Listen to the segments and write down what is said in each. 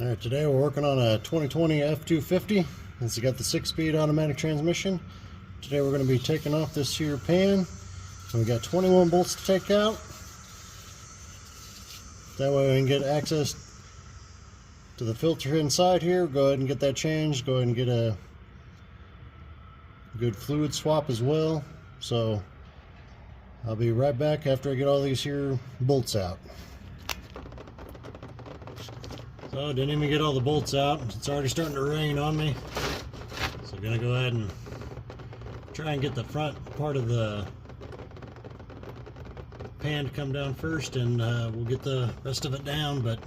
Alright, today we're working on a 2020 F-250. It's got the 6-speed automatic transmission. Today we're going to be taking off this here pan. We got 21 bolts to take out. That way we can get access to the filter inside here. Go ahead and get that changed. Go ahead and get a good fluid swap as well. So I'll be right back after I get all these here bolts out. So I didn't even get all the bolts out. It's already starting to rain on me. So I'm gonna go ahead and try and get the front part of the pan to come down first, and we'll get the rest of it down. But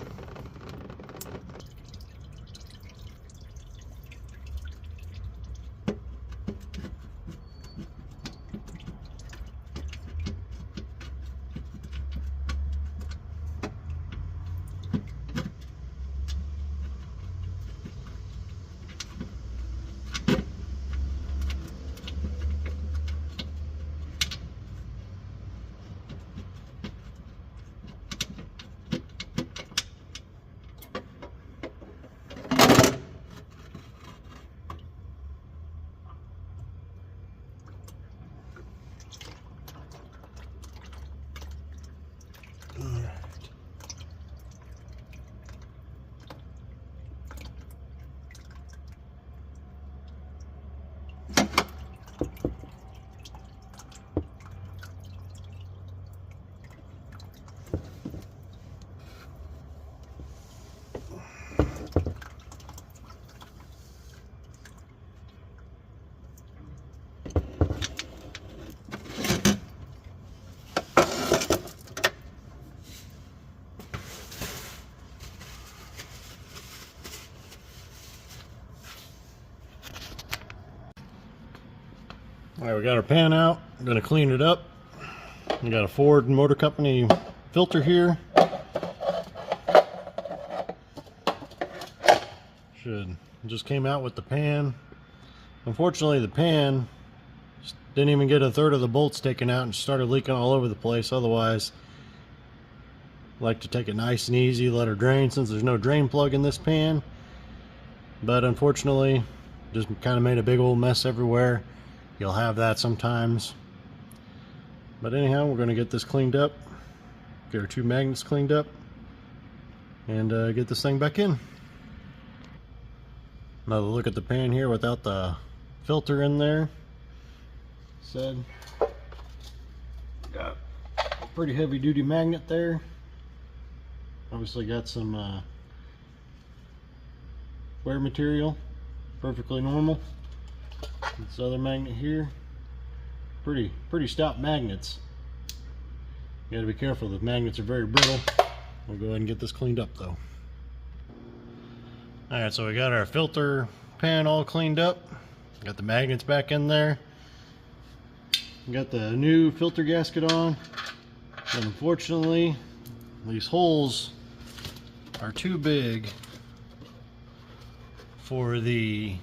alright, we got our pan out. I'm gonna clean it up. We got a Ford Motor Company filter here. Just came out with the pan. Unfortunately, the pan didn't even get a third of the bolts taken out and started leaking all over the place. Otherwise, I like to take it nice and easy, let her drain, since there's no drain plug in this pan. But unfortunately, just kind of made a big old mess everywhere. You'll have that sometimes. But anyhow, we're going to get this cleaned up, get our two magnets cleaned up, and get this thing back in. Another look at the pan here without the filter in there. Said, got a pretty heavy duty magnet there. Obviously got some wear material, perfectly normal. This other magnet here, pretty stout magnets. You gotta be careful, the magnets are very brittle. We'll go ahead and get this cleaned up though. Alright, so we got our filter pan all cleaned up. Got the magnets back in there. Got the new filter gasket on. And unfortunately, these holes are too big for the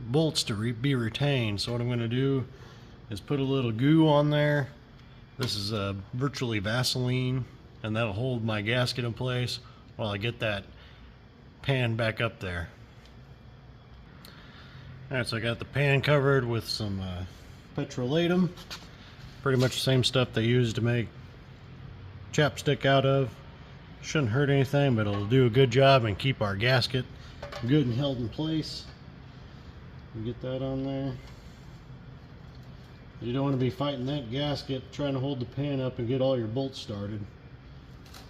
bolts to be retained. So what I'm going to do is put a little goo on there. This is virtually Vaseline, and that'll hold my gasket in place while I get that pan back up there. Alright, so I got the pan covered with some petrolatum, pretty much the same stuff they use to make chapstick out of. Shouldn't hurt anything, but it'll do a good job and keep our gasket good and held in place. Get that on there. You don't want to be fighting that gasket trying to hold the pan up and get all your bolts started.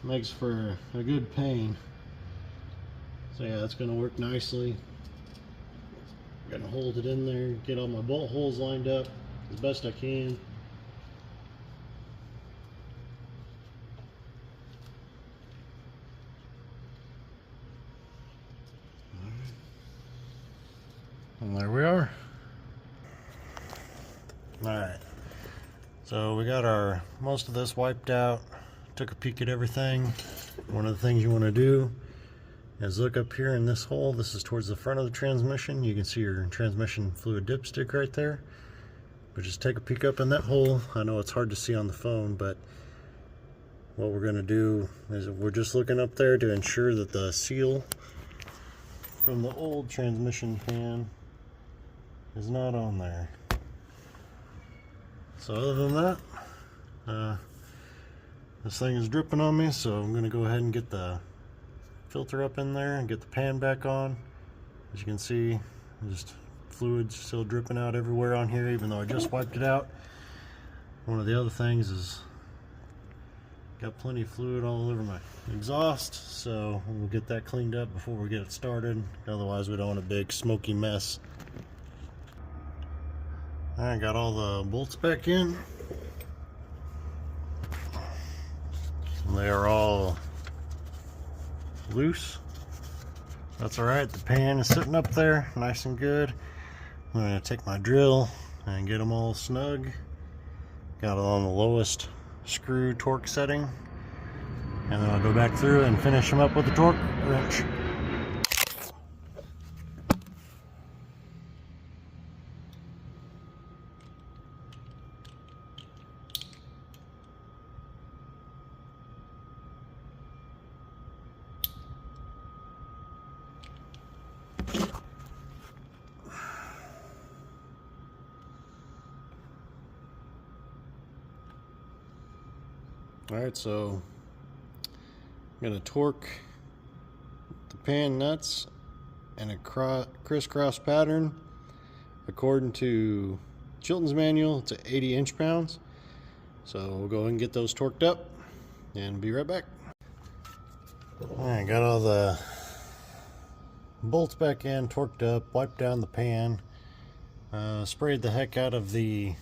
Makes for a good pain. So yeah, that's going to work nicely. I'm going to hold it in there, get all my bolt holes lined up as best I can. And there we are. Alright, so we got our most of this wiped out. Took a peek at everything. One of the things you want to do is look up here in this hole. This is towards the front of the transmission. You can see your transmission fluid dipstick right there. But just take a peek up in that hole. I know it's hard to see on the phone, but what we're going to do is we're just looking up there to ensure that the seal from the old transmission pan is not on there. So other than that, this thing is dripping on me, so I'm going to go ahead and get the filter up in there and get the pan back on. As you can see, just fluids still dripping out everywhere on here, even though I just wiped it out. One of the other things is got plenty of fluid all over my exhaust, so we'll get that cleaned up before we get it started. Otherwise we don't want a big smoky mess. I got all the bolts back in. They are all loose. That's alright, the pan is sitting up there nice and good. I'm going to take my drill and get them all snug. Got it on the lowest screw torque setting, and then I'll go back through and finish them up with the torque wrench. Alright, so I'm going to torque the pan nuts in a crisscross pattern. According to Chilton's manual, it's 80 inch-pounds. So we'll go ahead and get those torqued up and be right back. Alright, got all the bolts back in, torqued up, wiped down the pan, sprayed the heck out of the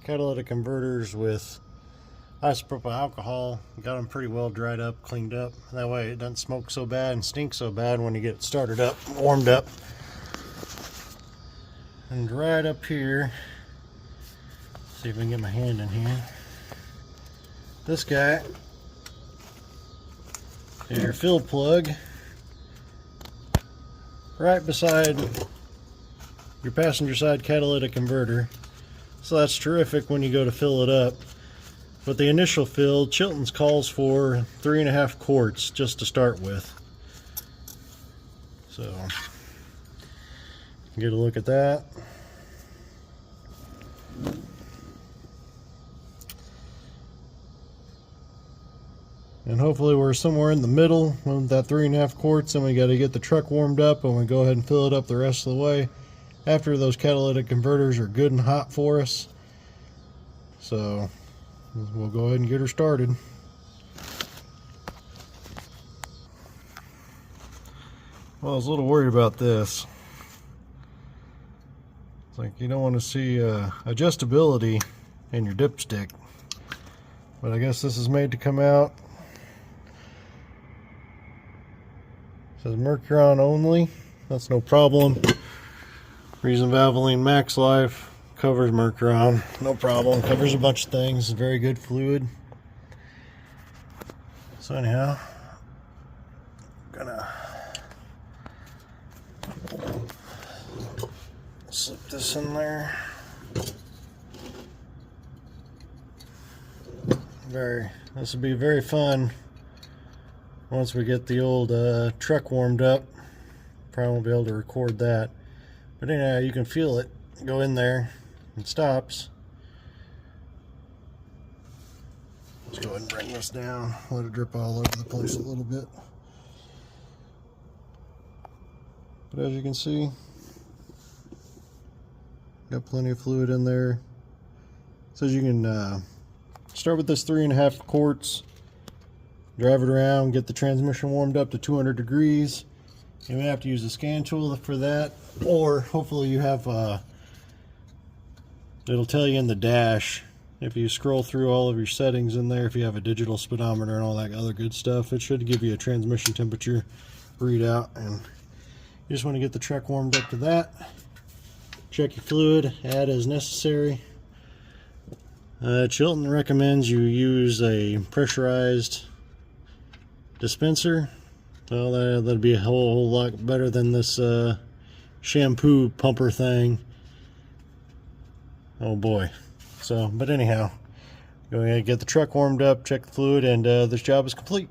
catalytic converters with isopropyl alcohol. Got them pretty well dried up, cleaned up. That way it doesn't smoke so bad and stink so bad when you get it started up, warmed up. And right up here, see if we can get my hand in here. This guy is your fill plug, right beside your passenger side catalytic converter. So that's terrific when you go to fill it up. But the initial fill, Chilton's calls for 3.5 quarts just to start with. So, get a look at that. And hopefully we're somewhere in the middle with that 3.5 quarts, and we got to get the truck warmed up and we go ahead and fill it up the rest of the way after those catalytic converters are good and hot for us. So we'll go ahead and get her started. Well, I was a little worried about this. It's like you don't want to see adjustability in your dipstick, but I guess this is made to come out. It says Mercuron only. That's no problem. Reason Valvoline Max Life covers Mercuron, no problem. Covers a bunch of things. Very good fluid. So anyhow, I'm gonna slip this in there. This will be very fun once we get the old truck warmed up. Probably won't be able to record that, but anyhow, you can feel it go in there. It stops. Let's go ahead and bring this down. Let it drip all over the place a little bit. But as you can see, got plenty of fluid in there. It says you can start with this 3.5 quarts, drive it around, get the transmission warmed up to 200 degrees. You may have to use a scan tool for that, or hopefully you have it'll tell you in the dash, if you scroll through all of your settings in there, if you have a digital speedometer and all that other good stuff, it should give you a transmission temperature readout, and you just want to get the truck warmed up to that. Check your fluid, add as necessary. Chilton recommends you use a pressurized dispenser. Well, that'd be a whole lot better than this shampoo pumper thing. Oh boy. So, but anyhow, Going to get the truck warmed up, check the fluid, and this job is complete.